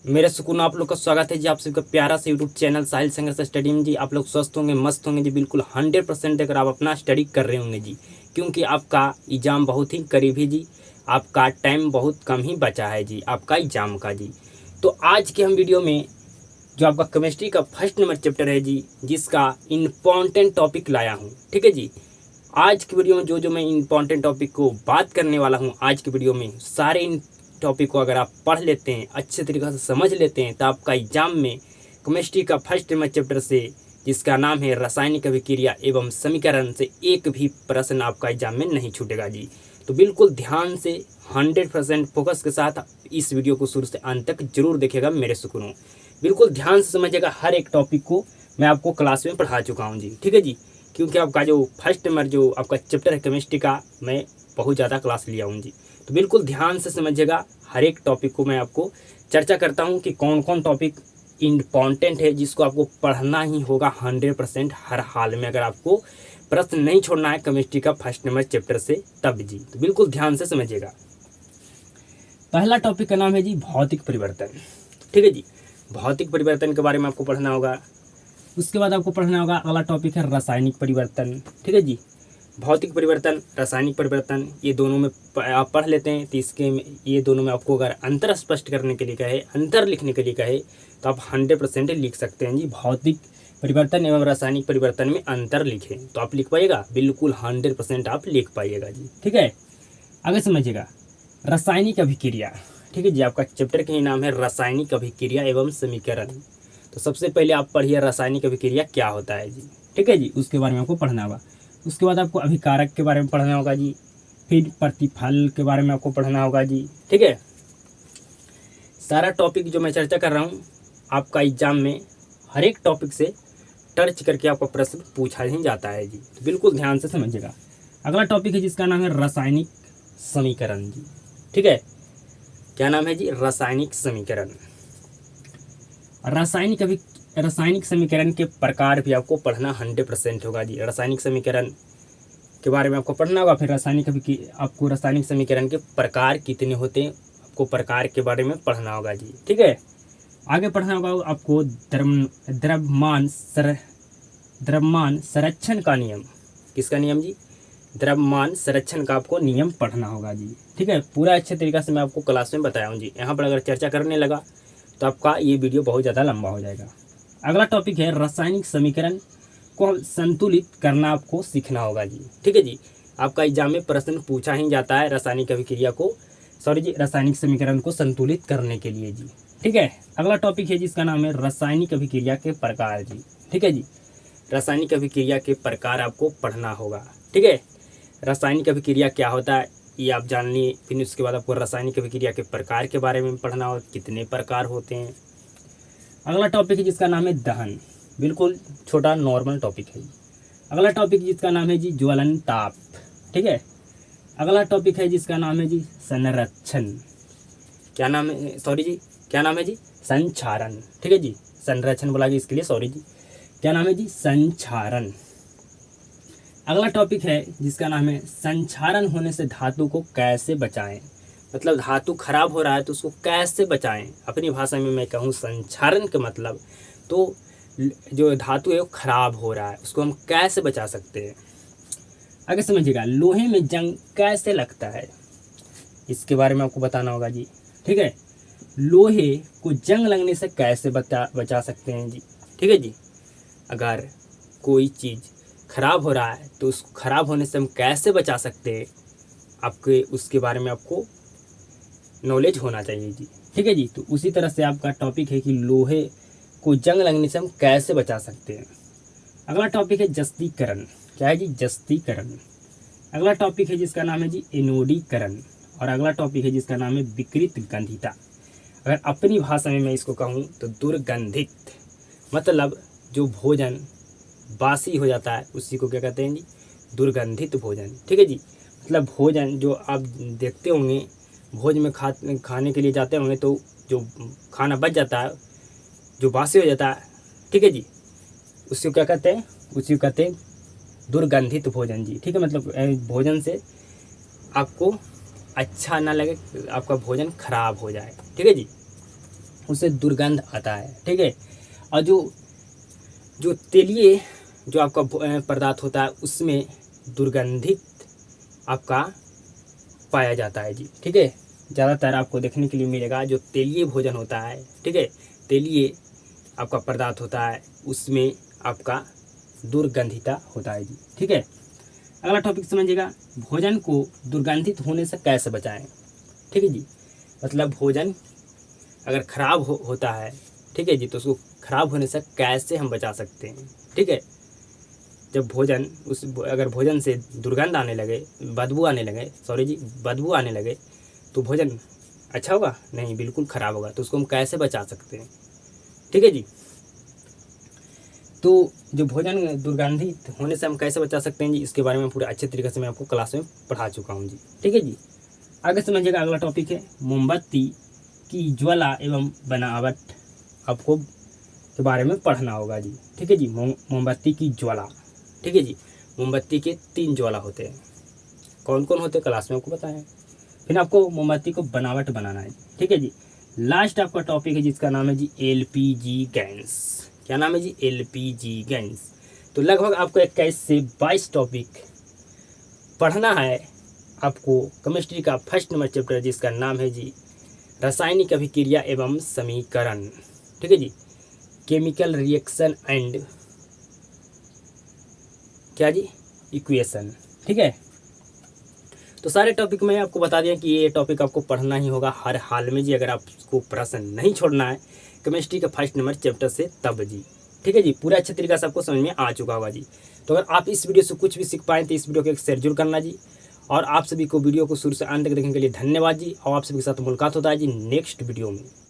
मेरे सुकून आप लोग का स्वागत है जी। आप सबका प्यारा सा यूट्यूब चैनल साहिल संघर्ष स्टडी में जी। आप लोग स्वस्थ होंगे, मस्त होंगे जी, बिल्कुल 100% अगर आप अपना स्टडी कर रहे होंगे जी, क्योंकि आपका एग्ज़ाम बहुत ही करीब है जी। आपका टाइम बहुत कम ही बचा है जी आपका एग्ज़ाम का जी। तो आज के हम वीडियो में जो आपका केमिस्ट्री का फर्स्ट नंबर चैप्टर है जी, जिसका इम्पॉर्टेंट टॉपिक लाया हूँ। ठीक है जी। आज की वीडियो में जो मैं इम्पॉर्टेंट टॉपिक को बात करने वाला हूँ आज की वीडियो में, सारे इन टॉपिक को अगर आप पढ़ लेते हैं, अच्छे तरीके से समझ लेते हैं, तो आपका एग्जाम में केमिस्ट्री का फर्स्ट नंबर चैप्टर से, जिसका नाम है रासायनिक अभिक्रिया एवं समीकरण, से एक भी प्रश्न आपका एग्जाम में नहीं छूटेगा जी। तो बिल्कुल ध्यान से 100% फोकस के साथ इस वीडियो को शुरू से अंत तक जरूर देखेगा मेरे सुकूनों। बिल्कुल ध्यान से समझिएगा, हर एक टॉपिक को मैं आपको क्लास में पढ़ा चुका हूँ जी। ठीक है जी। क्योंकि आपका जो फर्स्ट नंबर जो आपका चैप्टर है केमिस्ट्री का, मैं बहुत ज़्यादा क्लास लिया हूँ जी। तो बिल्कुल ध्यान से समझिएगा, हर एक टॉपिक को मैं आपको चर्चा करता हूँ कि कौन कौन टॉपिक इम्पॉर्टेंट है, जिसको आपको पढ़ना ही होगा 100% हर हाल में, अगर आपको प्रश्न नहीं छोड़ना है केमिस्ट्री का फर्स्ट नंबर चैप्टर से तब जी। तो बिल्कुल ध्यान से समझिएगा। पहला टॉपिक का नाम है जी भौतिक परिवर्तन। ठीक है जी। भौतिक परिवर्तन के बारे में आपको पढ़ना होगा। उसके बाद आपको पढ़ना होगा, अगला टॉपिक है रासायनिक परिवर्तन। ठीक है जी। भौतिक परिवर्तन, रासायनिक परिवर्तन, ये दोनों में आप पढ़ लेते हैं तो इसके ये दोनों में आपको अगर अंतर स्पष्ट करने के लिए कहे, अंतर लिखने के लिए कहे, तो आप 100% लिख सकते हैं जी। भौतिक परिवर्तन एवं रासायनिक परिवर्तन में अंतर लिखें तो आप लिख पाइएगा, बिल्कुल 100% आप लिख पाइएगा जी। ठीक है। आगे समझिएगा, रासायनिक अभिक्रिया। ठीक है जी। आपका चैप्टर का ही नाम है रासायनिक अभिक्रिया एवं समीकरण। तो सबसे पहले आप पढ़िए रासायनिक अभिक्रिया क्या होता है जी। ठीक है जी। उसके बारे में आपको पढ़ना होगा। उसके बाद आपको अभिकारक के बारे में पढ़ना होगा जी। फिर प्रतिफल के बारे में आपको पढ़ना होगा जी। ठीक है। सारा टॉपिक जो मैं चर्चा कर रहा हूँ, आपका एग्जाम में हर एक टॉपिक से टच करके आपका प्रश्न पूछा ही जाता है जी। तो बिल्कुल ध्यान से समझिएगा। अगला टॉपिक है जिसका नाम है रासायनिक समीकरण जी। ठीक है। क्या नाम है जी? रासायनिक समीकरण। रासायनिक समीकरण के प्रकार भी आपको पढ़ना 100% होगा जी। रासायनिक समीकरण के बारे में आपको पढ़ना होगा। फिर आपको रासायनिक समीकरण के प्रकार कितने होते हैं, आपको प्रकार के बारे में पढ़ना होगा जी। ठीक है। आगे पढ़ना होगा आपको द्रव्यमान संरक्षण का नियम। किसका नियम जी? द्रव्यमान संरक्षण का आपको नियम पढ़ना होगा जी। ठीक है। पूरा अच्छे तरीके से मैं आपको क्लास में बताया हूँ जी। यहाँ पर अगर चर्चा करने लगा तो आपका ये वीडियो बहुत ज़्यादा लंबा हो जाएगा। अगला टॉपिक है रासायनिक समीकरण को संतुलित करना आपको सीखना होगा जी। ठीक है जी। आपका एग्जाम में प्रश्न पूछा ही जाता है रासायनिक अभिक्रिया को, रासायनिक समीकरण को संतुलित करने के लिए जी। ठीक है। अगला टॉपिक है जिसका नाम है रासायनिक अभिक्रिया के प्रकार जी। ठीक है जी। रासायनिक अभिक्रिया के प्रकार आपको पढ़ना होगा। ठीक है। रासायनिक अभिक्रिया क्या होता है ये आप जान लिए। फिर उसके बाद आपको रासायनिक अभिक्रिया के प्रकार के बारे में पढ़ना होगा, कितने प्रकार होते हैं। अगला टॉपिक है जिसका नाम है दहन। बिल्कुल छोटा नॉर्मल टॉपिक है। अगला टॉपिक जिसका नाम है जी ज्वलन ताप। ठीक है। अगला टॉपिक है जिसका नाम है जी संरक्षण। क्या नाम है? क्या नाम है जी? संक्षारण। ठीक है जी। संरक्षण बोला गया इसके लिए, सॉरी जी। क्या नाम है जी? संक्षारण। अगला टॉपिक है जिसका नाम है संक्षारण होने से धातु को कैसे बचाएं। मतलब धातु खराब हो रहा है तो उसको कैसे बचाएं। अपनी भाषा में मैं कहूँ संक्षारण का मतलब, तो जो धातु है वो खराब हो रहा है, उसको हम कैसे बचा सकते हैं। आगे समझिएगा, लोहे में जंग कैसे लगता है, इसके बारे में आपको बताना होगा जी। ठीक है। लोहे को जंग लगने से कैसे बचा सकते हैं जी। ठीक है जी। अगर कोई चीज़ खराब हो रहा है तो उसको खराब होने से हम कैसे बचा सकते हैं, आपके उसके बारे में आपको नॉलेज होना चाहिए जी। ठीक है जी। तो उसी तरह से आपका टॉपिक है कि लोहे को जंग लगने से हम कैसे बचा सकते हैं। अगला टॉपिक है जस्तीकरण। क्या है जी? जस्तीकरण। अगला टॉपिक है जिसका नाम है जी एनोडीकरण। और अगला टॉपिक है जिसका नाम है विकृत गंधिता। अगर अपनी भाषा में मैं इसको कहूँ तो दुर्गंधित, मतलब जो भोजन बासी हो जाता है उसी को क्या कहते हैं जी? दुर्गंधित भोजन। ठीक है जी। मतलब भोजन जो आप देखते होंगे, भोज में खाने के लिए जाते होंगे तो जो खाना बच जाता है, जो बासी हो जाता है, ठीक है जी, उसी को क्या कहते हैं? उसी को कहते हैं दुर्गंधित भोजन जी। ठीक है। मतलब भोजन से आपको अच्छा ना लगे, आपका भोजन खराब हो जाए। ठीक है जी। उससे दुर्गंध आता है, ठीक है। और जो तेलीय जो आपका पदार्थ होता है उसमें दुर्गंधित आपका पाया जाता है जी, ठीक है। ज़्यादातर आपको देखने के लिए मिलेगा जो तेलीय भोजन होता है, ठीक है, तेलीय आपका पदार्थ होता है उसमें आपका दुर्गंधिता होता है जी, ठीक है। अगला टॉपिक समझिएगा, भोजन को दुर्गंधित होने से कैसे बचाएं, ठीक है जी। मतलब भोजन अगर खराब होता है, ठीक है जी, तो उसको खराब होने से कैसे हम बचा सकते हैं, ठीक है। जब भोजन अगर भोजन से दुर्गंध आने लगे, बदबू आने लगे, सॉरी जी, बदबू आने लगे तो भोजन अच्छा होगा नहीं, बिल्कुल ख़राब होगा। तो उसको हम कैसे बचा सकते हैं, ठीक है जी। तो जो भोजन दुर्गंधित होने से हम कैसे बचा सकते हैं जी, इसके बारे में पूरे अच्छे तरीके से मैं आपको क्लास में पढ़ा चुका हूँ जी, ठीक है जी। आगे समझिएगा, अगला टॉपिक है मोमबत्ती की ज्वाला एवं बनावट आपको के बारे में पढ़ना होगा जी, ठीक है जी। मोमबत्ती की ज्वाला, ठीक है जी। मोमबत्ती के 3 ज्वाला होते हैं, कौन कौन होते हैं क्लास में आपको बताएं। फिर आपको मोमबत्ती को बनावट बनाना है, ठीक है जी। लास्ट आपका टॉपिक है जिसका नाम है जी एलपीजी गैस। क्या नाम है जी, एलपीजी गैस। तो लगभग आपको 21 से 22 टॉपिक पढ़ना है आपको केमिस्ट्री का फर्स्ट नंबर चैप्टर जिसका नाम है जी रासायनिक अभिक्रिया एवं समीकरण, ठीक है जी, केमिकल रिएक्शन एंड क्या जी, इक्वेशन, ठीक है। तो सारे टॉपिक में आपको बता दिया कि ये टॉपिक आपको पढ़ना ही होगा हर हाल में जी, अगर आपको प्रश्न नहीं छोड़ना है केमिस्ट्री का फर्स्ट नंबर चैप्टर से तब जी, ठीक है जी। पूरा अच्छे तरीके से आपको समझ में आ चुका होगा जी। तो अगर आप इस वीडियो से कुछ भी सीख पाएँ तो इस वीडियो को एक शेयर जरूर करना जी। और आप सभी को वीडियो को शुरू से अंत तक देखने के लिए धन्यवाद जी। और आप सभी के साथ मुलाकात होता है जी नेक्स्ट वीडियो में।